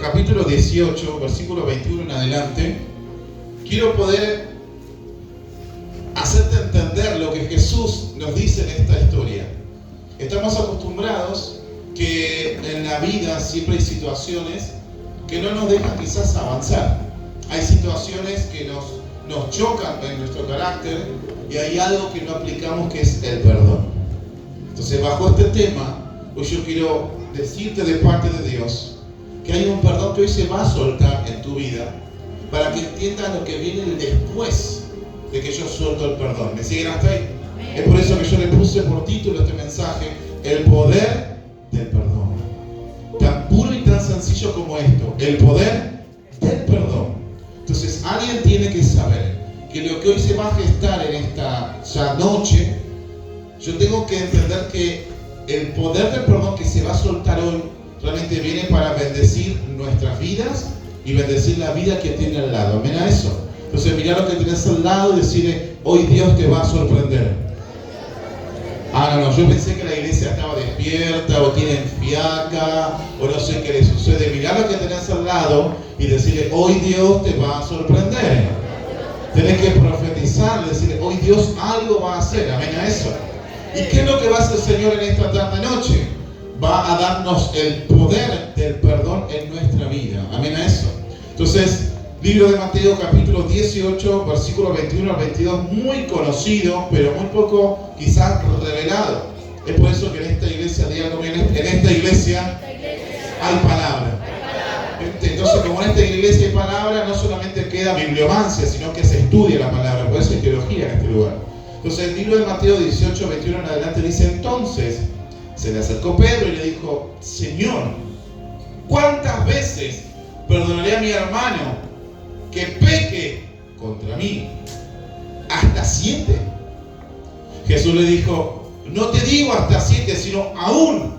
capítulo 18, versículo 21 en adelante, quiero poder hacerte entender lo que Jesús nos dice en esta historia. Estamos acostumbrados que en la vida siempre hay situaciones que no nos dejan quizás avanzar. Hay situaciones que nos chocan en nuestro carácter y hay algo que no aplicamos, que es el perdón. Entonces, bajo este tema, pues yo quiero decirte de parte de Dios que hay un perdón que hoy se va a soltar en tu vida para que entiendas lo que viene después de que yo suelto el perdón. ¿Me siguen hasta ahí? Es por eso que yo le puse por título a este mensaje: el poder del perdón. Tan puro y tan sencillo como esto: el poder del perdón. Entonces, alguien tiene que saber que lo que hoy se va a gestar en esta ya noche, yo tengo que entender que el poder del perdón que se va a soltar hoy realmente viene para bendecir nuestras vidas y bendecir la vida que tiene al lado. Amén a eso. Entonces, mira lo que tienes al lado y decirle: hoy Dios te va a sorprender. No, yo pensé que la iglesia estaba despierta o tienen fiaca o no sé qué le sucede. Mirá lo que tenés al lado y decirle: hoy Dios te va a sorprender. Tenés que profetizar, decirle: hoy Dios algo va a hacer. Amén a eso. ¿Y qué es lo que va a hacer el Señor en esta tarde noche? Va a darnos el poder del perdón en nuestra vida. Amén a eso. Entonces, libro de Mateo capítulo 18, versículo 21 al 22, muy conocido, pero muy poco quizás revelado. Es por eso que en esta iglesia, en esta iglesia hay palabra. Entonces, como en esta iglesia hay palabra, no solamente queda bibliomancia, sino que se estudia la palabra. Por eso hay teología en este lugar. Entonces, el libro de Mateo 18, 21 en adelante dice: entonces se le acercó Pedro y le dijo: Señor, ¿cuántas veces perdonaré a mi hermano que peque contra mí? ¿Hasta 7? Jesús le dijo: no te digo hasta 7, sino aún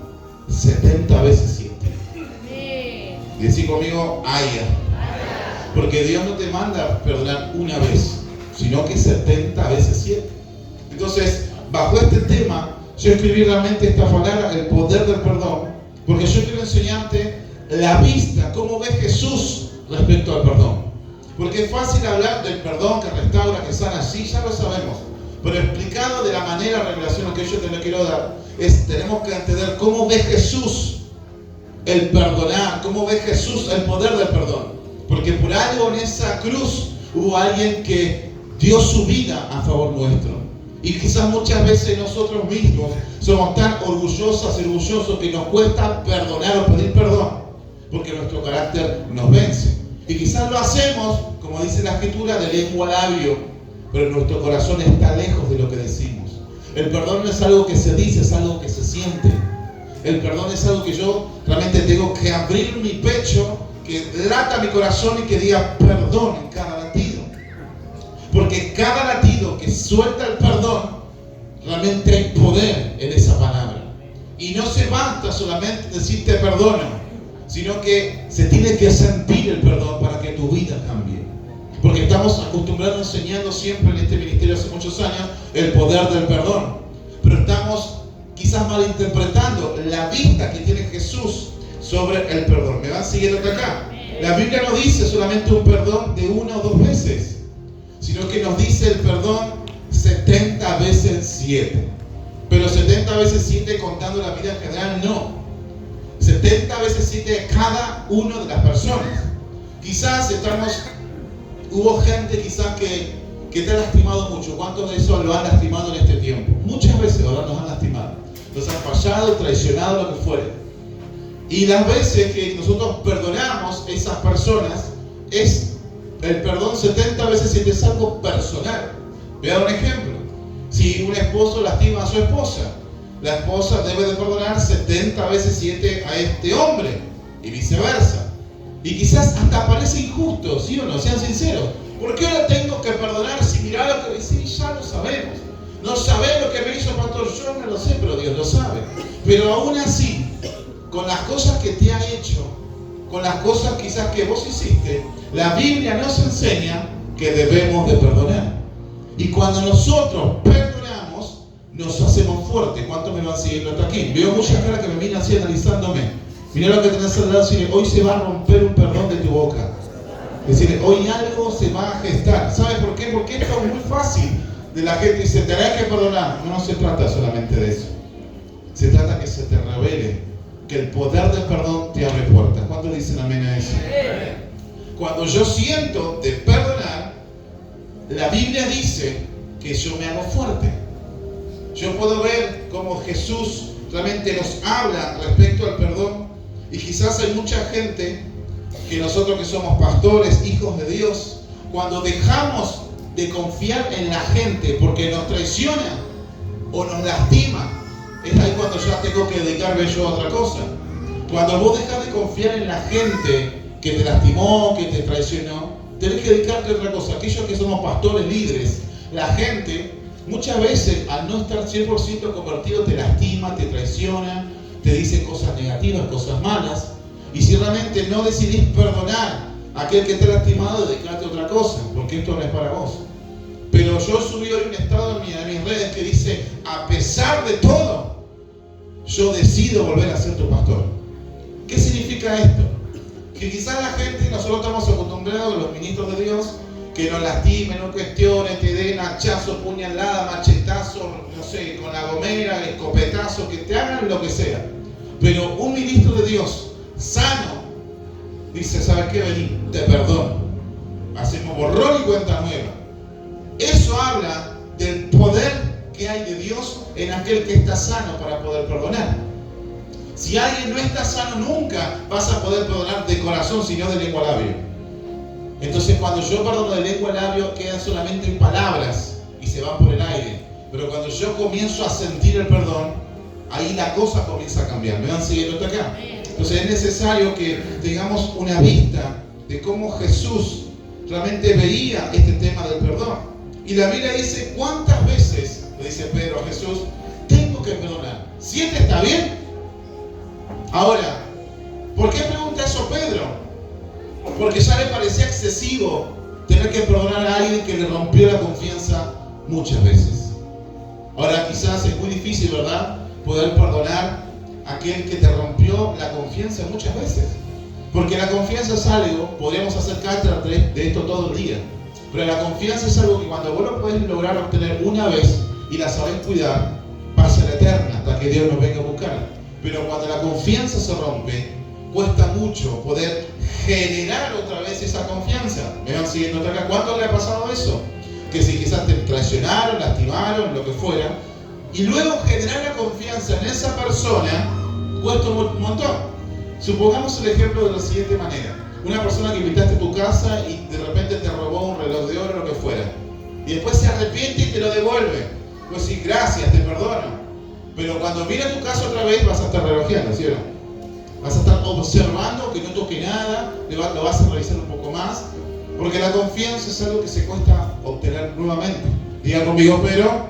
70 veces 7. Decí conmigo: aya. Porque Dios no te manda perdonar una vez, sino que 70 veces 7. Entonces, bajo este tema, yo escribí realmente esta palabra: el poder del perdón, porque yo quiero enseñarte la vista, cómo ve Jesús respecto al perdón. Porque es fácil hablar del perdón que restaura, que sana, sí, ya lo sabemos. Pero explicado de la manera, revelación que yo te lo quiero dar, tenemos que entender cómo ve Jesús el perdonar, cómo ve Jesús el poder del perdón. Porque por algo en esa cruz hubo alguien que dio su vida a favor nuestro. Y quizás muchas veces nosotros mismos somos tan orgullosos que nos cuesta perdonar o pedir perdón, porque nuestro carácter nos vence. Y quizás lo hacemos, como dice la Escritura, de lengua a labio, pero nuestro corazón está lejos de lo que decimos. El perdón no es algo que se dice, es algo que se siente. El perdón es algo que yo realmente tengo que abrir mi pecho, que lata mi corazón y que diga perdón en cada latido. Porque cada latido que suelta el perdón, realmente hay poder en esa palabra. Y no se basta solamente decir te perdono, sino que se tiene que sentir el perdón para que tu vida cambie. Porque estamos acostumbrados enseñando siempre en este ministerio hace muchos años el poder del perdón. Pero estamos quizás malinterpretando la vista que tiene Jesús sobre el perdón. ¿Me van siguiendo hasta acá? La Biblia no dice solamente un perdón de 1 o 2 veces, sino que nos dice el perdón 70 veces 7. Pero 70 veces 7 contando la vida en general, no. 70 veces 7 de cada una de las personas. Quizás hubo gente quizás que te ha lastimado mucho. ¿Cuántos de esos lo han lastimado en este tiempo? Muchas veces, ¿verdad? Nos han lastimado. Nos han fallado, traicionado, lo que fuere. Y las veces que nosotros perdonamos a esas personas, es el perdón 70 veces 7, es algo personal. Voy a dar un ejemplo. Si un esposo lastima a su esposa, la esposa debe de perdonar 70 veces 7 a este hombre y viceversa. Y quizás hasta parece injusto, ¿sí o no? Sean sinceros. ¿Por qué ahora tengo que perdonar si mirá lo que dice? Ya lo sabemos. No sabés lo que me hizo pastor, yo no lo sé, pero Dios lo sabe. Pero aún así, con las cosas que te ha hecho, con las cosas quizás que vos hiciste, la Biblia nos enseña que debemos de perdonar. Y cuando nosotros perdonamos, nos hacemos fuertes. ¿Cuántos me van siguiendo hasta aquí? Veo muchas caras que me vienen así analizándome. Mira lo que tenés al lado, decirle, hoy se va a romper un perdón de tu boca. Decirle, hoy algo se va a gestar. ¿Sabes por qué? Porque esto es muy fácil. De la gente dice, tenés que perdonar. No se trata solamente de eso. Se trata que se te revele que el poder del perdón te abre puertas. ¿Cuántos dicen amén a eso? Cuando yo siento de perdonar, la Biblia dice que yo me hago fuerte. Yo puedo ver cómo Jesús realmente nos habla respecto al perdón. Y quizás hay mucha gente que nosotros que somos pastores, hijos de Dios, cuando dejamos de confiar en la gente porque nos traiciona o nos lastima, es ahí cuando ya tengo que dedicarme yo a otra cosa. Cuando vos dejas de confiar en la gente que te lastimó, que te traicionó, tenés que dedicarte a otra cosa. Aquellos que somos pastores, líderes, la gente muchas veces al no estar 100% convertido te lastima, te traiciona, te dice cosas negativas, cosas malas. Y si realmente no decidís perdonar a aquel que te ha lastimado, dedicarte a otra cosa, porque esto no es para vos. Pero yo subí hoy un estado en mis redes que dice, a pesar de todo, yo decido volver a ser tu pastor. ¿Qué significa esto? Que quizás la gente, nosotros estamos acostumbrados, los ministros de Dios, que nos lastimen, no cuestionen, te den hachazo, puñalada, machetazo, no sé, con la gomera, escopetazo, que te hagan lo que sea. Pero un ministro de Dios sano dice, ¿sabes qué? Vení, te perdono. Hacemos borrón y cuenta nueva. Eso habla del poder que hay de Dios en aquel que está sano para poder perdonar. Si alguien no está sano, nunca vas a poder perdonar de corazón, sino de lengua a labio. Entonces, cuando yo perdono de lengua a labio, quedan solamente en palabras y se van por el aire. Pero cuando yo comienzo a sentir el perdón, ahí la cosa comienza a cambiar. ¿Me van siguiendo hasta acá? Entonces, es necesario que tengamos una vista de cómo Jesús realmente veía este tema del perdón. Y la Biblia dice, ¿cuántas veces, le dice Pedro a Jesús, tengo que perdonar? ¿7 está bien? Ahora, ¿por qué pregunta eso Pedro? Porque ya le parecía excesivo tener que perdonar a alguien que le rompió la confianza muchas veces. Ahora, quizás es muy difícil, ¿verdad?, poder perdonar a aquel que te rompió la confianza muchas veces. Porque la confianza es algo, podríamos hacer cátedra de esto todo el día. Pero la confianza es algo que cuando vos lo podés lograr obtener una vez y la sabés cuidar, va a ser eterna hasta que Dios nos venga a buscar. Pero cuando la confianza se rompe, cuesta mucho poder generar otra vez esa confianza. ¿Me van siguiendo hasta acá? ¿Cuánto le ha pasado eso? Que si quizás te traicionaron, lastimaron, lo que fuera, y luego generar la confianza en esa persona, cuesta un montón. Supongamos el ejemplo de la siguiente manera. Una persona que invitaste a tu casa y de repente te robó un reloj de oro o lo que fuera. Y después se arrepiente y te lo devuelve. Pues sí, gracias, te perdono. Pero cuando mira tu casa otra vez vas a estar relojeando, ¿sí o no? Vas a estar observando que no toque nada, lo vas a revisar un poco más. Porque la confianza es algo que se cuesta obtener nuevamente. Diga conmigo, pero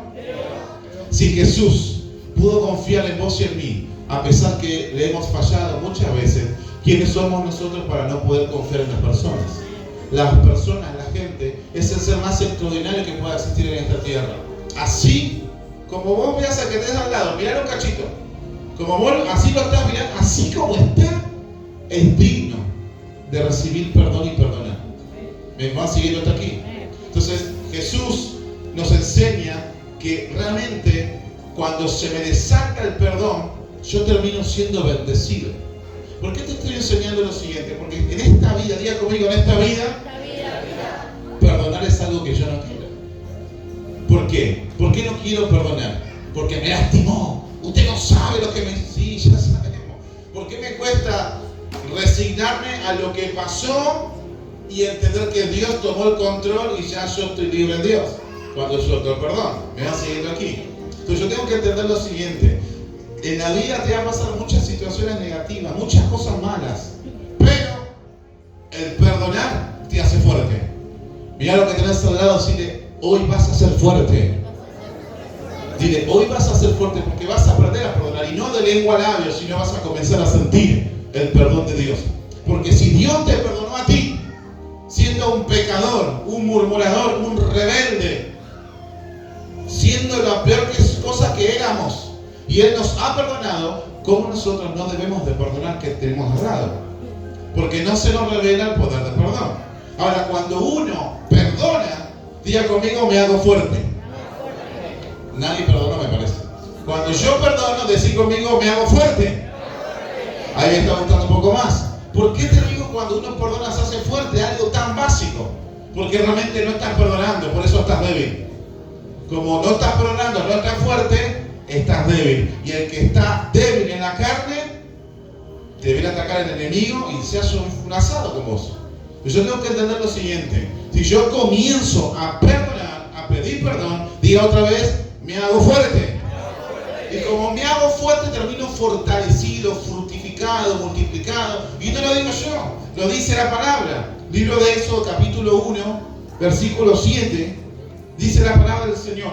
si Jesús pudo confiar en vos y en mí, a pesar que le hemos fallado muchas veces, ¿quiénes somos nosotros para no poder confiar en las personas? Las personas, la gente, es el ser más extraordinario que pueda existir en esta tierra. Así como vos veas a que tenés al lado, mirá un cachito. Como vos así lo estás mirando, así como está, es digno de recibir perdón y perdonar. ¿Me van siguiendo hasta aquí? Entonces, Jesús nos enseña que realmente cuando se me desata el perdón, yo termino siendo bendecido. ¿Por qué te estoy enseñando lo siguiente? Porque en esta vida, diga conmigo, en esta vida, perdonar es algo que yo no quiero. ¿Por qué? ¿Por qué no quiero perdonar? Porque me lastimó. Usted no sabe lo que me... Sí, ya sabemos. ¿Por qué me cuesta resignarme a lo que pasó y entender que Dios tomó el control y ya yo estoy libre en Dios? Cuando yo doy perdón. ¿Me van siguiendo aquí? Entonces yo tengo que entender lo siguiente. En la vida te van a pasar muchas situaciones negativas, muchas cosas malas. Pero el perdonar te hace fuerte. Mirá lo que tenés al lado, dile, hoy vas a ser fuerte. Dile, hoy vas a ser fuerte porque vas a aprender a perdonar. Y no de lengua a labios, sino vas a comenzar a sentir el perdón de Dios. Porque si Dios te perdonó a ti, siendo un pecador, un murmurador, un rebelde, siendo la peor cosa que éramos, y Él nos ha perdonado, ¿cómo nosotros no debemos de perdonar que tenemos al lado? Porque no se nos revela el poder del perdón. Ahora, cuando uno perdona, diga conmigo, me hago fuerte. Nadie perdona, me parece. Cuando yo perdono, decir conmigo, me hago fuerte. Ahí está gustando un poco más. ¿Por qué te digo cuando uno perdona se hace fuerte? Algo tan básico. Porque realmente no estás perdonando, por eso estás débil. Como no estás perdonando, no estás fuerte, estás débil. Y el que está débil en la carne, te viene a atacar el enemigo y se hace un asado con vos. Yo tengo que entender lo siguiente. Si yo comienzo a perdonar, a pedir perdón, diga otra vez, me hago fuerte. Y como me hago fuerte, termino fortalecido, fructificado, multiplicado. Y no lo digo yo, lo dice la palabra. Libro de Éxodo, capítulo 1, versículo 7, dice la palabra del Señor.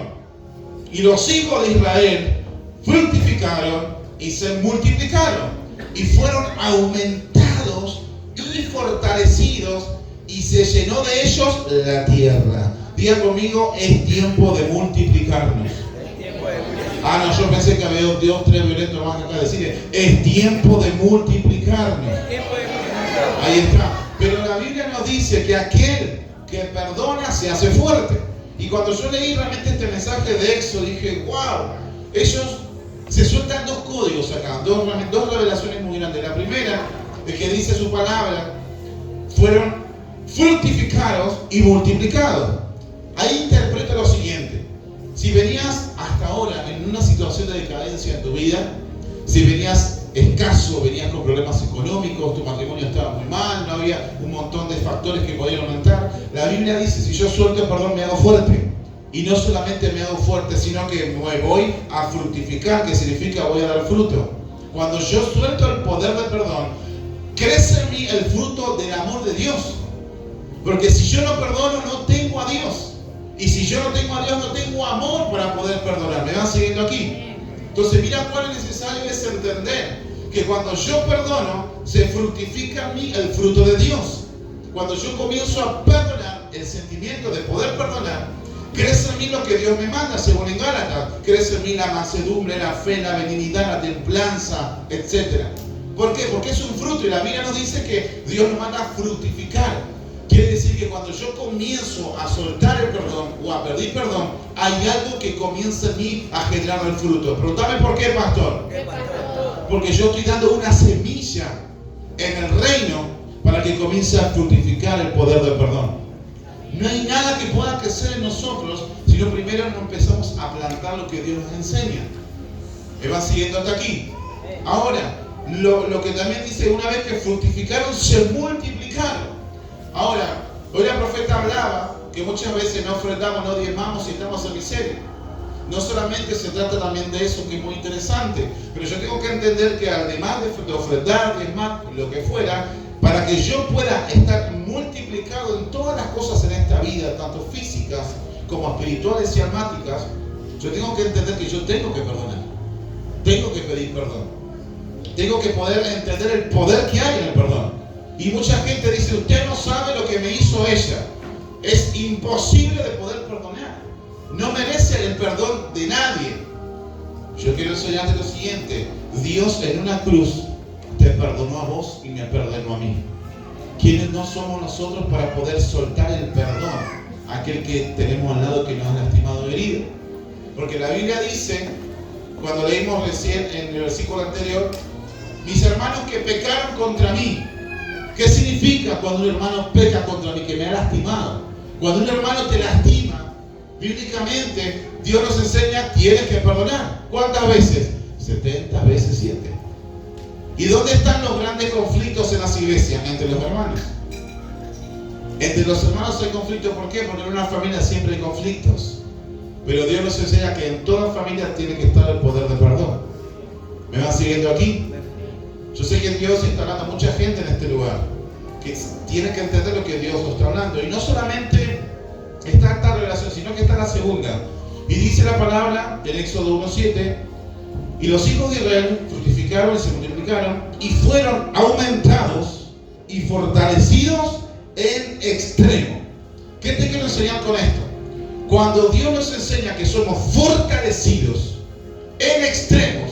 Y los hijos de Israel fructificaron y se multiplicaron. Y fueron aumentados y fortalecidos, y se llenó de ellos la tierra. Diga conmigo, es tiempo de multiplicarnos. Ah, no, yo pensé que había Dios tres violentos más acá decir, es tiempo de multiplicarnos. Ahí está. Pero la Biblia nos dice que aquel que perdona se hace fuerte. Y cuando yo leí realmente este mensaje de Éxodo, dije, wow, ellos se sueltan dos códigos acá, dos revelaciones muy grandes. La primera es que dice su palabra, fueron fructificados y multiplicados. Ahí interpreta lo siguiente. Si venías hasta ahora en una situación de decadencia en tu vida, si venías escaso, venías con problemas económicos, tu matrimonio estaba muy mal, no había un montón de factores que podían aumentar, la Biblia dice, si yo suelto el perdón me hago fuerte. Y no solamente me hago fuerte, sino que me voy a fructificar, que significa voy a dar fruto. Cuando yo suelto el poder del perdón, crece en mí el fruto del amor de Dios. Porque si yo no perdono, no tengo a Dios. Y si yo no tengo a Dios, no tengo amor para poder perdonar. ¿Me van siguiendo aquí? Entonces mira cuál es necesario es entender que cuando yo perdono, se fructifica en mí el fruto de Dios. Cuando yo comienzo a perdonar, el sentimiento de poder perdonar, crece en mí lo que Dios me manda, según en Gálatas. Crece en mí la mansedumbre, la fe, la benignidad, la templanza, etc. ¿Por qué? Porque es un fruto y la Biblia nos dice que Dios nos manda a fructificar. Quiere decir que cuando yo comienzo a soltar el perdón o a pedir perdón, hay algo que comienza en mí a generar el fruto. Pregúntame por qué, pastor. Porque yo estoy dando una semilla en el reino para que comience a fructificar el poder del perdón. No hay nada que pueda crecer en nosotros si no primero no empezamos a plantar lo que Dios nos enseña. ¿Me van siguiendo hasta aquí? Ahora, lo que también dice, una vez que fructificaron, se multiplicaron. Ahora, hoy la profeta hablaba que muchas veces no ofrendamos, no diezmamos y estamos en miseria. No solamente se trata también de eso, que es muy interesante, pero yo tengo que entender que además de ofrendar, diezmar, lo que fuera, para que yo pueda estar multiplicado en todas las cosas en esta vida, tanto físicas como espirituales y almáticas, yo tengo que entender que yo tengo que perdonar, tengo que pedir perdón, tengo que poder entender el poder que hay en el perdón. Y mucha gente dice, usted no sabe lo que me hizo ella. Es imposible de poder perdonar. No merece el perdón de nadie. Yo quiero enseñarte lo siguiente. Dios en una cruz te perdonó a vos y me perdonó a mí. ¿Quiénes no somos nosotros para poder soltar el perdón a aquel que tenemos al lado que nos ha lastimado o herido? Porque la Biblia dice, cuando leímos recién en el versículo anterior, mis hermanos que pecaron contra mí. ¿Qué significa cuando un hermano peca contra mí? Que me ha lastimado. Cuando un hermano te lastima, bíblicamente Dios nos enseña, tienes que perdonar. ¿Cuántas veces? 70 veces 7. ¿Y dónde están los grandes conflictos en las iglesias? Entre los hermanos. Entre los hermanos hay conflictos. ¿Por qué? Porque en una familia siempre hay conflictos. Pero Dios nos enseña que en toda familia tiene que estar el poder de perdón. ¿Me van siguiendo aquí? Yo sé que Dios está hablando a mucha gente en este lugar, que tiene que entender lo que Dios nos está hablando. Y no solamente está esta relación, sino que está la segunda. Y dice la palabra en Éxodo 1:7, y los hijos de Israel fructificaron y se multiplicaron, y fueron aumentados y fortalecidos en extremo. ¿Qué te quiero enseñar con esto? Cuando Dios nos enseña que somos fortalecidos en extremos,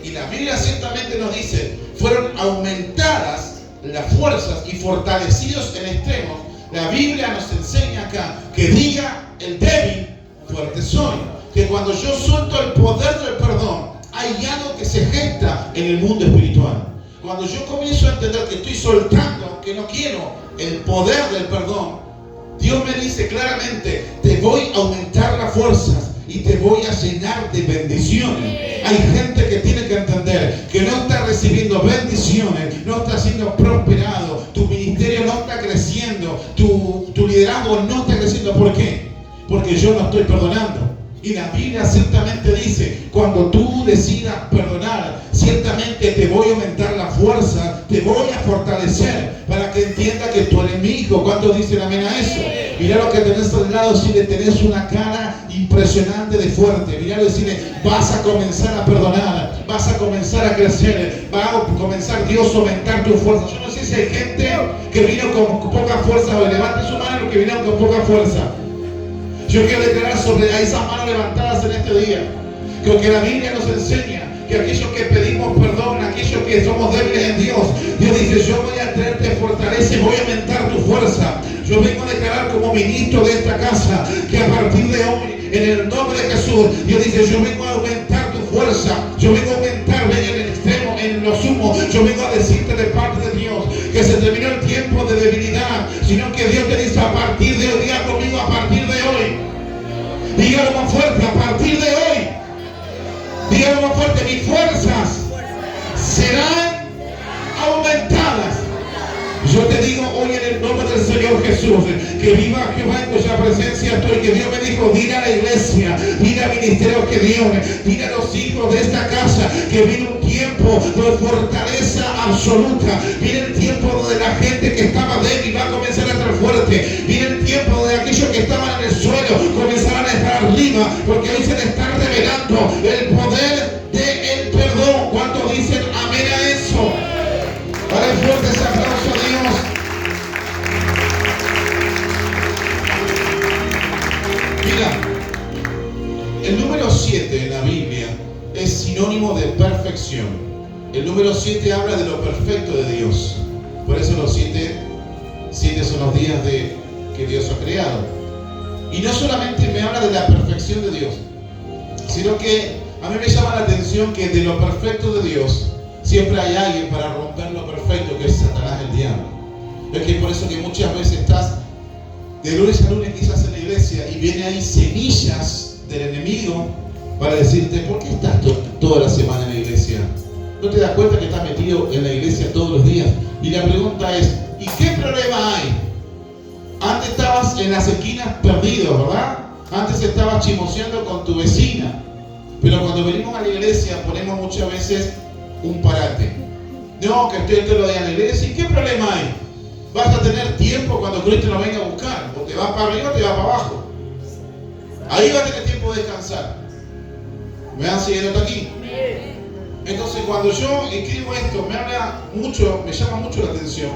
y la Biblia Biblia ciertamente nos dice, fueron aumentadas las fuerzas y fortalecidos en extremos. La Biblia nos enseña acá que diga el débil, fuerte soy. Que cuando yo suelto el poder del perdón, hay algo que se gesta en el mundo espiritual. Cuando yo comienzo a entender que estoy soltando, que no quiero el poder del perdón, Dios me dice claramente, te voy a aumentar las fuerzas y te voy a llenar de bendiciones. Hay gente que tiene que entender que no está recibiendo bendiciones, no está siendo prosperado, tu ministerio no está creciendo, tu liderazgo no está creciendo. ¿Por qué? Porque yo no estoy perdonando. Y la Biblia ciertamente dice, cuando tú decidas perdonar, ciertamente te voy a aumentar la fuerza, te voy a fortalecer para que entienda que tú eres mi hijo. ¿Cuántos dicen amén a eso? Mirá lo que tenés al lado, si le tenés una cara impresionante de fuerte. Mirá, decirle, vas a comenzar a perdonar, vas a comenzar a crecer, va a comenzar Dios a aumentar tu fuerza. Yo no sé si hay gente que vino con poca fuerza, o levante su mano que vinieron con poca fuerza. Yo quiero declarar sobre esas manos levantadas en este día, que la Biblia nos enseña que aquellos que pedimos perdón, aquellos que somos débiles en Dios, Dios dice, yo voy a traerte fortaleza y voy a aumentar tu fuerza. Yo vengo a declarar como ministro de esta casa, que a partir de hoy, en el nombre de Jesús, Dios dice, yo vengo a aumentar tu fuerza, yo vengo a aumentar en el extremo, en lo sumo, yo vengo a decirte de parte de Dios, que se terminó el tiempo de debilidad, sino que Dios te dice, a partir de hoy, diga conmigo, a partir de hoy, dígalo más fuerte, a partir de hoy, dígalo más fuerte, mis fuerzas serán aumentadas. Yo te digo hoy en el nombre del Señor Jesús, que viva Jehová en cuya presencia estoy, que Dios me dijo, dile a la iglesia, dile al ministerio que Dios, dile a los hijos de esta casa, que viene un tiempo de fortaleza absoluta, viene el tiempo donde la gente que estaba débil va a comenzar a estar fuerte, viene el tiempo donde aquellos que estaban en el suelo comenzarán a estar arriba, porque hoy se le está revelando el poder del perdón. ¿Cuántos dicen amén a eso? Dale fuerte ese aplauso a Dios. Mira, el número 7 en la Biblia es sinónimo de perfección. El número 7 habla de lo perfecto de Dios. Por eso los 7 son los días que Dios ha creado. Y no solamente me habla de la perfección de Dios, sino que a mí me llama la atención que de lo perfecto de Dios siempre hay alguien para romper lo perfecto, que es Satanás, el diablo. Es que por eso que muchas veces estás de lunes a lunes quizás en la iglesia y viene ahí semillas del enemigo para decirte, ¿por qué estás toda la semana en la iglesia? ¿No te das cuenta que estás metido en la iglesia todos los días? Y la pregunta es, ¿y qué problema hay? Antes estabas en las esquinas perdido, ¿verdad? Antes estabas chismoseando con tu vecina. Pero cuando venimos a la iglesia ponemos muchas veces un parate. No, que estoy todo lo día en la iglesia. ¿Y qué problema hay? Vas a tener tiempo cuando Cristo nos venga a buscar. O te vas para arriba o te vas para abajo. Ahí vas a tener tiempo de descansar. ¿Me van siguiendo hasta aquí? Entonces cuando yo escribo esto me llama mucho la atención.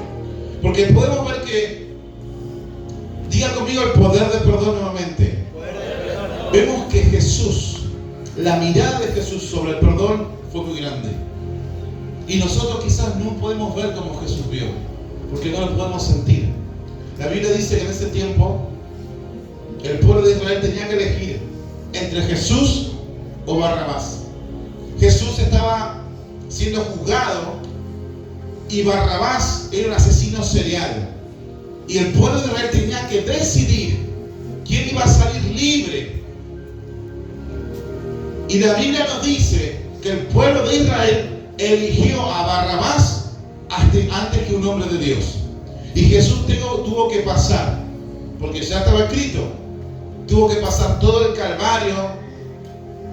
Porque podemos ver que, diga conmigo el poder del perdón nuevamente. Vemos que Jesús, la mirada de Jesús sobre el perdón fue muy grande. Y nosotros quizás no podemos ver como Jesús vio, porque no lo podemos sentir. La Biblia dice que en ese tiempo el pueblo de Israel tenía que elegir entre Jesús o Barrabás. Jesús estaba siendo juzgado y Barrabás era un asesino serial. Y el pueblo de Israel tenía que decidir quién iba a salir libre. Y la Biblia nos dice que el pueblo de Israel eligió a Barrabás antes que un hombre de Dios. Y Jesús tuvo que pasar, porque ya estaba escrito, tuvo que pasar todo el Calvario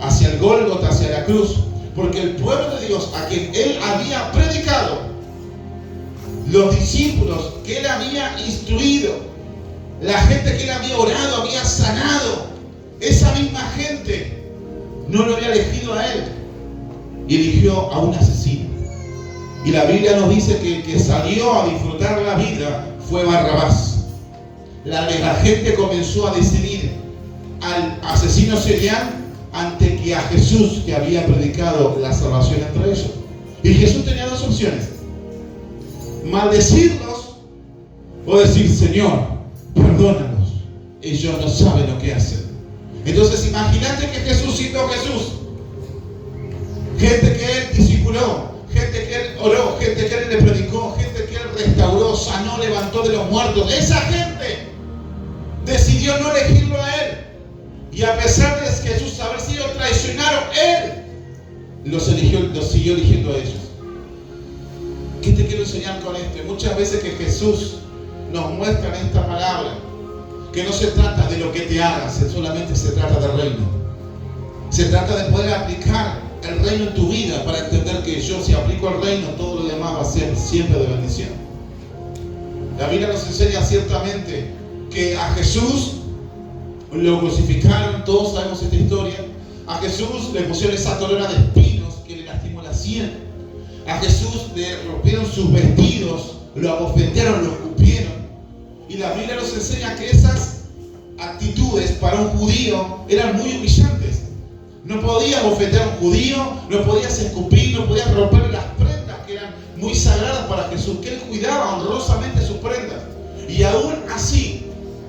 hacia el Gólgota, hacia la cruz, porque el pueblo de Dios a quien él había predicado, los discípulos que él había instruido, la gente que él había orado, había sanado, esa misma gente no lo había elegido a él, y eligió a un asesino. Y la Biblia nos dice que el que salió a disfrutar la vida fue Barrabás. La gente comenzó a decidir al asesino serial antes que a Jesús, que había predicado la salvación entre ellos. Y Jesús tenía dos opciones: maldecirlos o decir: Señor, perdónanos, ellos no saben lo que hacen. Entonces imagínate que Jesús, siendo Jesús, gente que Él discipuló, gente que Él oró, gente que Él le predicó, gente que Él restauró, sanó, levantó de los muertos, esa gente decidió no elegirlo a Él. Y a pesar de Jesús haber sido traicionado, Él los siguió eligiendo a ellos. ¿Qué te quiero enseñar con esto? Muchas veces que Jesús nos muestra en esta palabra que no se trata de lo que te hagas, solamente se trata del reino. Se trata de poder aplicar el reino en tu vida, para entender que yo, si aplico el reino, todo lo demás va a ser siempre de bendición. La Biblia nos enseña ciertamente que a Jesús lo crucificaron, todos sabemos esta historia. A Jesús le pusieron esa corona de espinos que le lastimó la sien. A Jesús le rompieron sus vestidos, lo abofetearon, lo escupieron. Y la Biblia nos enseña que esas actitudes para un judío eran muy humillantes. No podías abofetear a un judío, no podías escupir, no podías romper las prendas que eran muy sagradas para Jesús, que Él cuidaba honrosamente sus prendas. Y aún así,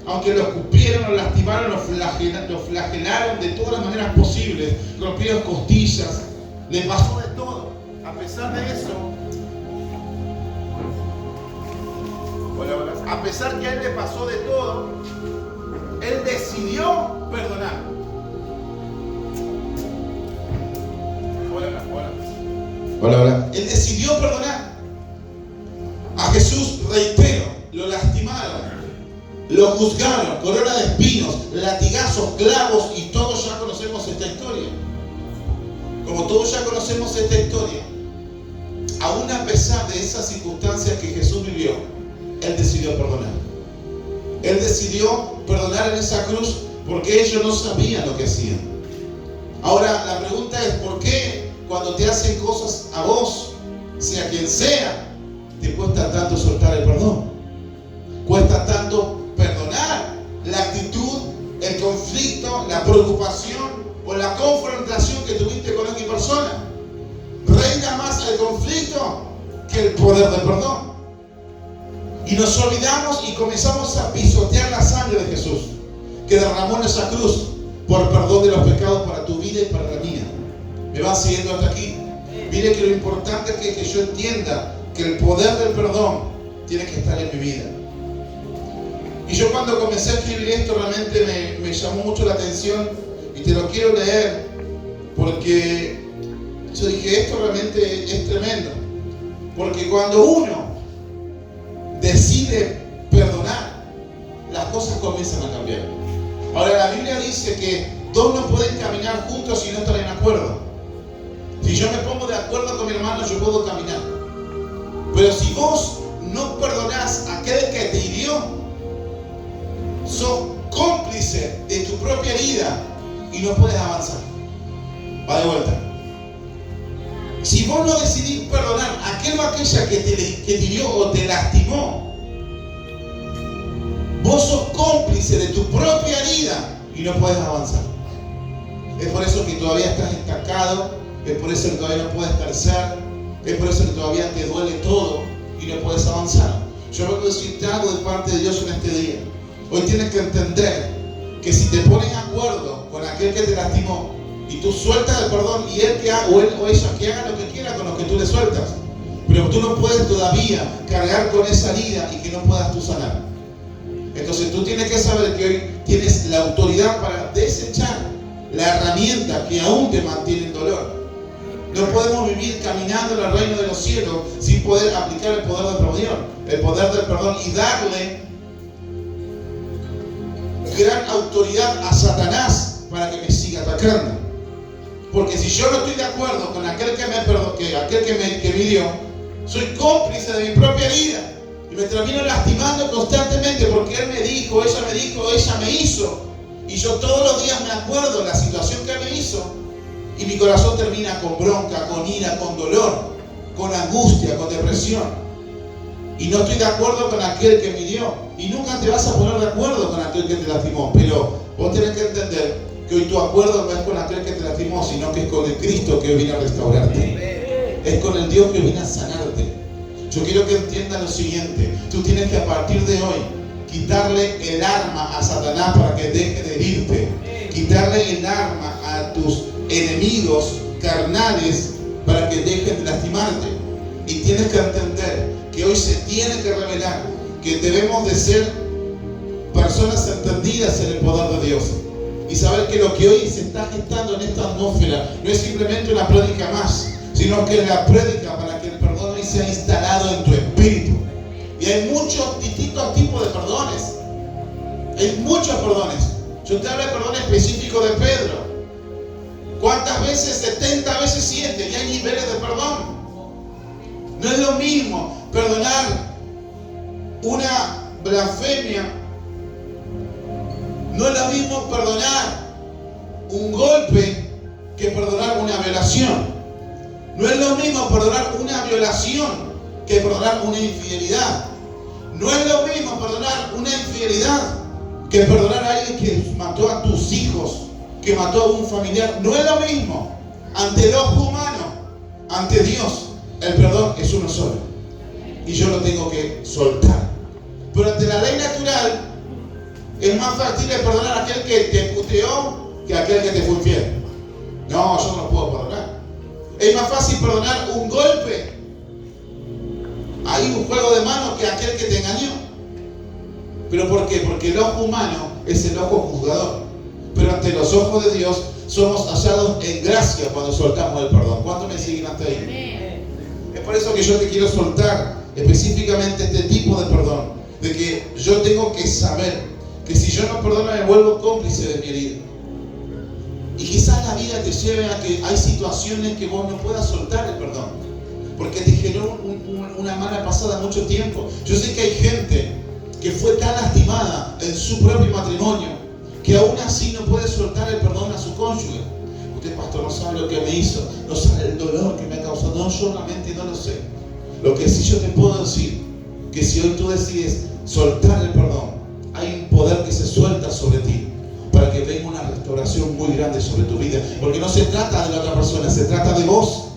aunque lo escupieron, lo lastimaron, lo flagelaron de todas las maneras posibles, rompieron costillas, le pasó de todo. A pesar de eso, a pesar que a Él le pasó de todo, Él decidió perdonar. Hola. Él decidió perdonar. A Jesús, reitero, lo lastimaron, lo juzgaron, corona de espinos, latigazos, clavos, y todos ya conocemos esta historia. Como todos ya conocemos esta historia, aún a pesar de esas circunstancias que Jesús vivió, Él decidió perdonar. Él decidió perdonar en esa cruz porque ellos no sabían lo que hacían. Ahora, la pregunta es: ¿por qué cuando te hacen cosas a vos, sea quien sea, te cuesta tanto soltar el perdón? Cuesta tanto perdonar la actitud, el conflicto, la preocupación o la confrontación que tuviste con otra persona. Reina más el conflicto que el poder del perdón. Y nos olvidamos y comenzamos a pisotear la sangre de Jesús, que derramó en esa cruz por perdón de los pecados para tu vida y para la mía. ¿Me van siguiendo hasta aquí? Mire que lo importante es que yo entienda que el poder del perdón tiene que estar en mi vida. Y yo, cuando comencé a escribir esto, realmente me llamó mucho la atención, y te lo quiero leer porque yo dije: esto realmente es tremendo. Porque cuando uno decide perdonar, las cosas comienzan a cambiar. Ahora, la Biblia dice que dos no pueden caminar juntos si no están en acuerdo. Si yo me pongo de acuerdo con mi hermano, yo puedo caminar. Pero si vos no perdonás a aquel que te hirió, sos cómplice de tu propia herida y no puedes avanzar. Va de vuelta. Si vos no decidís perdonar a aquel o aquella que te hirió o te lastimó, vos sos cómplice de tu propia herida y no puedes avanzar. Es por eso que todavía estás estancado, es por eso que todavía no puedes crecer, es por eso que todavía te duele todo y no puedes avanzar. Yo vengo a decirte algo de parte de Dios en este día. Hoy tienes que entender que si te pones de acuerdo con aquel que te lastimó y tú sueltas el perdón, y él que haga, o ella que haga lo que quiera con lo que tú le sueltas, pero tú no puedes todavía cargar con esa herida y que no puedas tú sanar. Entonces tú tienes que saber que hoy tienes la autoridad para desechar la herramienta que aún te mantiene en dolor. No podemos vivir caminando en el reino de los cielos sin poder aplicar el poder del perdón y darle gran autoridad a Satanás para que me siga atacando. Porque si yo no estoy de acuerdo con aquel que me hirió, soy cómplice de mi propia herida y me termino lastimando constantemente, porque él me dijo, ella me hizo, y yo todos los días me acuerdo de la situación que me hizo, y mi corazón termina con bronca, con ira, con dolor, con angustia, con depresión, y no estoy de acuerdo con aquel que me hirió. Y nunca te vas a poner de acuerdo con aquel que te lastimó, pero vos tenés que entender que hoy tu acuerdo no es con aquel que te lastimó, sino que es con el Cristo que hoy viene a restaurarte. es con el Dios que viene a sanarte. Yo quiero que entiendan lo siguiente: tú tienes que a partir de hoy quitarle el arma a Satanás para que deje de herirte, quitarle el arma a tus enemigos carnales para que dejen de lastimarte. Y tienes que entender que hoy se tiene que revelar que debemos de ser personas entendidas en el poder de Dios y saber que lo que hoy se está gestando en esta atmósfera no es simplemente una prédica más, sino que es la prédica para que el perdón hoy sea instalado en tu espíritu. Y hay muchos distintos tipos de perdones. Hay muchos perdones. Yo te hablo de perdón específico de Pedro. ¿Cuántas veces? 70 veces 7. Y hay niveles de perdón. No es lo mismo perdonar una blasfemia. No es lo mismo perdonar un golpe que perdonar una violación. No es lo mismo perdonar una violación que perdonar una infidelidad. No es lo mismo perdonar una infidelidad que perdonar a alguien que mató a tus hijos, que mató a un familiar. No es lo mismo. Ante el ojo humano, ante Dios, el perdón es uno solo. Y yo lo tengo que soltar. Pero ante la ley natural, es más factible perdonar a aquel que te puteó que a aquel que te fue infiel. No, yo no lo puedo perdonar. Es más fácil perdonar un golpe, hay un juego de manos, que aquel que te engañó. ¿Pero por qué? Porque el ojo humano es el ojo juzgador. Pero ante los ojos de Dios somos hallados en gracia cuando soltamos el perdón. ¿Cuántos me siguen hasta ahí? Es por eso que yo te quiero soltar específicamente este tipo de perdón. De que yo tengo que saber que si yo no perdono me vuelvo cómplice de mi herida. Y quizás la vida te lleve a que hay situaciones que vos no puedas soltar el perdón, porque te generó una mala pasada mucho tiempo. Yo sé que hay gente que fue tan lastimada en su propio matrimonio que aún así no puede soltar el perdón a su cónyuge. Usted, pastor, no sabe lo que me hizo, no sabe el dolor que me ha causado. No, yo realmente no lo sé. Lo que sí yo te puedo decir, que si hoy tú decides soltar el perdón, hay un poder que se suelta sobre ti, para que venga una restauración muy grande sobre tu vida. Porque no se trata de la otra persona, se trata de vos.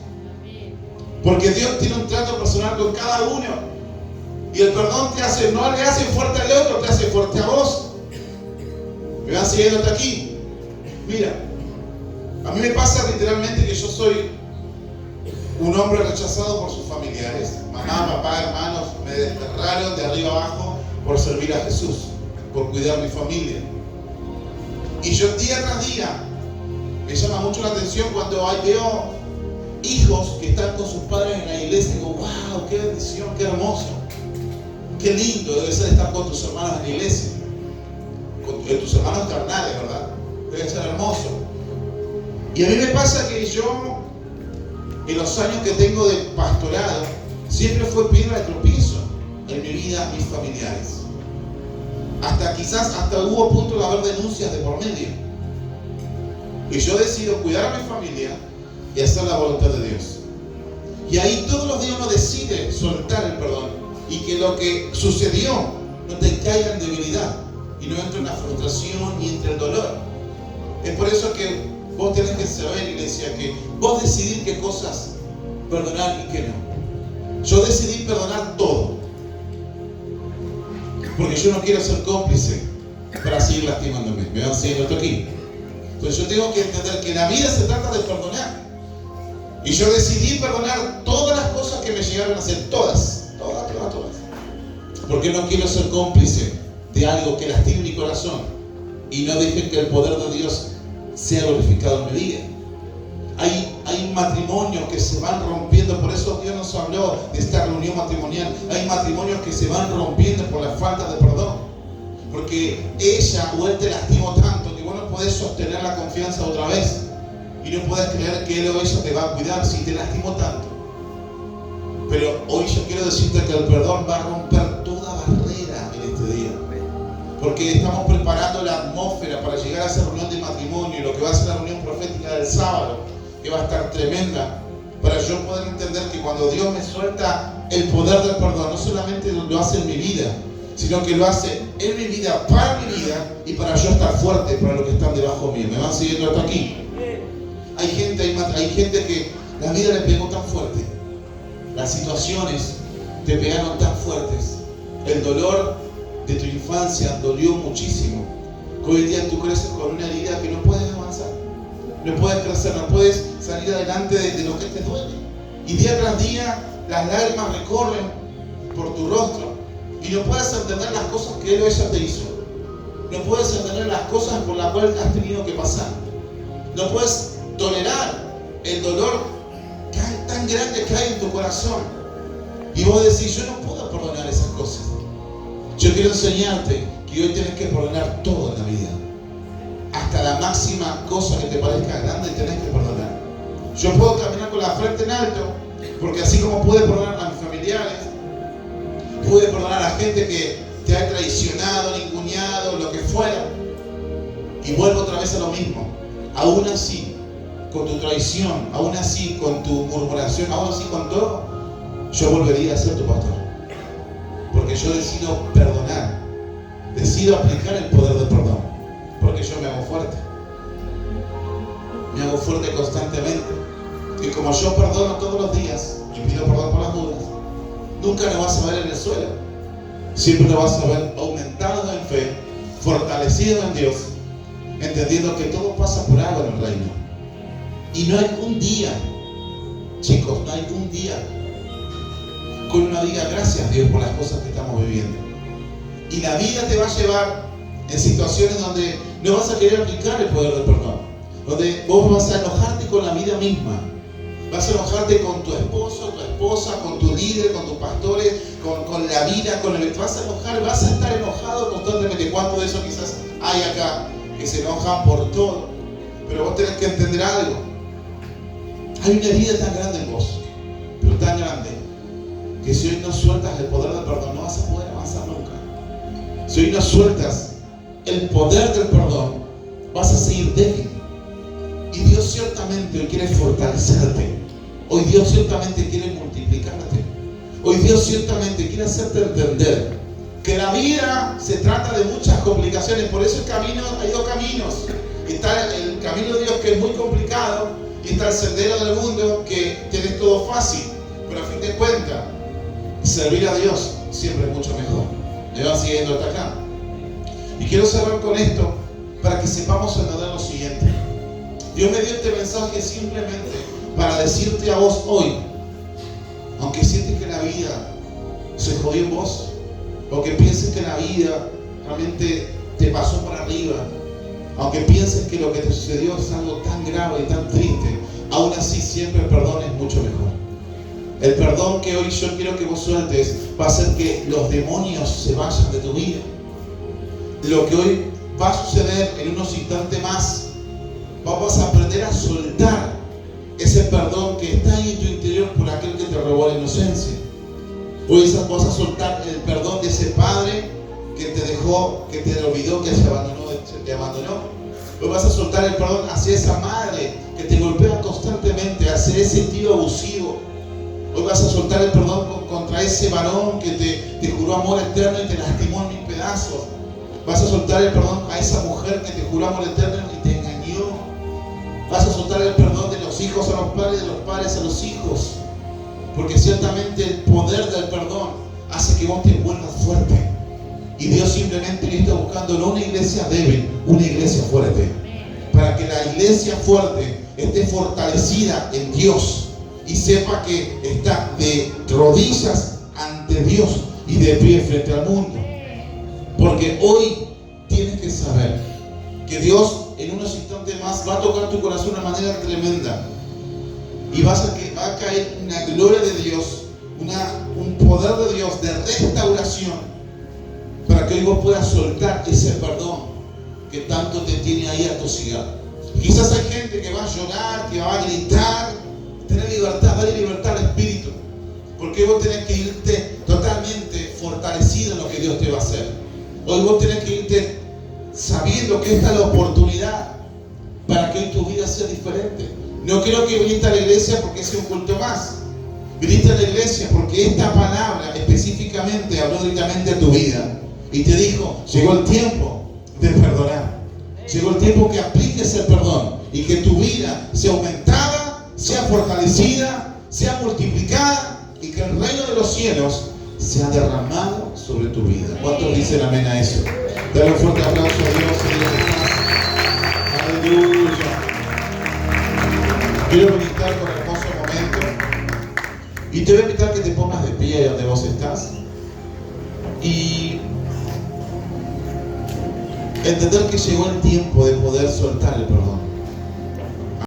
Porque Dios tiene un trato personal con cada uno. Y el perdón te hace, no le hace fuerte al otro, te hace fuerte a vos. ¿Me van siguiendo hasta aquí? Mira, a mí me pasa literalmente que yo soy un hombre rechazado por sus familiares. Mamá, papá, hermanos, me desterraron de arriba abajo por servir a Jesús, por cuidar mi familia. Y yo día tras día me llama mucho la atención cuando veo hijos que están con sus padres en la iglesia y digo, wow, qué bendición, qué hermoso, qué lindo debe ser estar con tus hermanos en la iglesia, con tus hermanos carnales, ¿verdad? Debe ser hermoso. Y a mí me pasa que yo, en los años que tengo de pastorado, siempre fue piedra de tropiezo en mi vida, mis familiares. Hasta hubo punto de haber denuncias de por medio. Y yo decido cuidar a mi familia y hacer la voluntad de Dios. Y ahí todos los días uno decide soltar el perdón y que lo que sucedió no te caiga en debilidad y no entre en la frustración ni entre el dolor. Es por eso que vos tenés que saber, iglesia, que vos decidís qué cosas perdonar y qué no. Yo decidí perdonar todo, porque yo no quiero ser cómplice para seguir lastimándome. ¿Me van siguiendo hasta aquí? Entonces yo tengo que entender que la vida se trata de perdonar. Y yo decidí perdonar todas las cosas que me llegaron a hacer. Todas. Porque no quiero ser cómplice de algo que lastime mi corazón y no deje que el poder de Dios sea glorificado en mi vida. Hay matrimonios que se van rompiendo, por eso Dios nos habló de esta reunión matrimonial. Hay matrimonios que se van rompiendo por la falta de perdón, porque ella o él te lastimó tanto que vos no podés sostener la confianza otra vez y no podés creer que él o ella te va a cuidar si te lastimó tanto. Pero hoy yo quiero decirte que el perdón va a romper toda barrera en este día, porque estamos preparando la atmósfera para llegar a esa reunión de matrimonio y lo que va a ser la reunión profética del sábado, que va a estar tremenda, para yo poder entender que cuando Dios me suelta el poder del perdón, no solamente lo hace en mi vida, sino que lo hace en mi vida, para mi vida y para yo estar fuerte para los que están debajo mío. ¿Me van siguiendo hasta aquí? Hay gente que la vida le pegó tan fuerte las situaciones te pegaron tan fuertes, el dolor de tu infancia dolió muchísimo, que hoy día tú creces con una herida que no puedes avanzar, no puedes crecer, no puedes salir adelante de lo que te duele. Y día tras día las lágrimas recorren por tu rostro y no puedes entender las cosas que él o ella te hizo. No puedes entender las cosas por las cuales has tenido que pasar. No puedes tolerar el dolor tan grande que hay en tu corazón. Y vos decís, yo no puedo perdonar esas cosas. Yo quiero enseñarte que hoy tienes que perdonar todo en la vida. Hasta la máxima cosa que te parezca grande tenés que perdonar. Yo puedo caminar con la frente en alto, porque así como pude perdonar a mis familiares, pude perdonar a la gente que te ha traicionado, ninguneado, lo que fuera, y vuelvo otra vez a lo mismo. Aún así, con tu traición, aún así con tu murmuración, aún así con todo, yo volvería a ser tu pastor. Porque yo decido perdonar, decido aplicar el poder del perdón, porque yo me hago fuerte. Me hago fuerte constantemente. Y como yo perdono todos los días y pido perdón por las dudas, nunca me vas a ver en el suelo. Siempre lo vas a ver aumentado en fe, fortalecido en Dios, entendiendo que todo pasa por algo en el reino. Y no hay un día, chicos, no hay un día que uno diga gracias a Dios por las cosas que estamos viviendo. Y la vida te va a llevar en situaciones donde no vas a querer aplicar el poder del perdón, donde vos vas a enojarte con la vida misma. Vas a enojarte con tu esposo, tu esposa, con tu líder, con tus pastores, con la vida, con el que vas a enojar, vas a estar enojado constantemente. ¿Cuánto de eso quizás hay acá que se enojan por todo? Pero vos tenés que entender algo. Hay una herida tan grande en vos, pero tan grande, que si hoy no sueltas el poder del perdón, no vas a poder avanzar nunca. Si hoy no sueltas el poder del perdón, vas a seguir débil. Y Dios ciertamente hoy quiere fortalecerte. Hoy Dios ciertamente quiere multiplicarte. Hoy Dios ciertamente quiere hacerte entender que la vida se trata de muchas complicaciones. Por eso el camino, hay dos caminos. Está el camino de Dios, que es muy complicado, y está el sendero del mundo, que tienes todo fácil. Pero a fin de cuentas, servir a Dios siempre es mucho mejor. Me van siguiendo hasta acá. Y quiero cerrar con esto para que sepamos entender lo siguiente. Dios me dio este mensaje simplemente para decirte a vos hoy, aunque sientes que la vida se jodió en vos, o que pienses que la vida realmente te pasó por arriba, aunque pienses que lo que te sucedió es algo tan grave y tan triste, aún así siempre el perdón es mucho mejor. El perdón que hoy yo quiero que vos sueltes va a hacer que los demonios se vayan de tu vida. Lo que hoy va a suceder en unos instantes más, vamos a aprender a soltar ese perdón que está ahí en tu interior por aquel que te robó la inocencia. Hoy vas a soltar el perdón de ese padre que te dejó, que te olvidó, que te abandonó. Hoy vas a soltar el perdón hacia esa madre que te golpea constantemente, hacia ese tío abusivo. Hoy vas a soltar el perdón contra ese varón que te juró amor eterno y te lastimó en mil pedazos. Vas a soltar el perdón a esa mujer que te juró amor eterno y te engañó. Vas a soltar el perdón de los hijos a los padres, de los padres a los hijos. Porque ciertamente el poder del perdón hace que vos te vuelvas fuerte. Y Dios simplemente está buscando no una iglesia débil, una iglesia fuerte. Para que la iglesia fuerte esté fortalecida en Dios y sepa que está de rodillas ante Dios y de pie frente al mundo. Porque hoy tienes que saber que Dios en unos instantes más va a tocar tu corazón de una manera tremenda. Y va a caer una gloria de Dios, un poder de Dios de restauración, para que hoy vos puedas soltar ese perdón que tanto te tiene ahí atosigado. Quizás hay gente que va a llorar, que va a gritar. Tener libertad, darle libertad al espíritu, porque vos tenés que irte totalmente fortalecido en lo que Dios te va a hacer. Hoy vos tenés que irte sabiendo que esta es la oportunidad para que hoy tu vida sea diferente. No quiero que viniste a la iglesia porque sea un culto más. Viniste a la iglesia porque esta palabra específicamente habló directamente a tu vida y te dijo, llegó el tiempo de perdonar. Llegó el tiempo que apliques el perdón y que tu vida sea aumentada, sea fortalecida, sea multiplicada y que el reino de los cielos se ha derramado sobre tu vida. ¿Cuántos dicen amén a eso? Dale un fuerte aplauso a Dios, aleluya. Quiero meditar con hermoso momento y te voy a invitar que te pongas de pie ahí donde vos estás y entender que llegó el tiempo de poder soltar el perdón.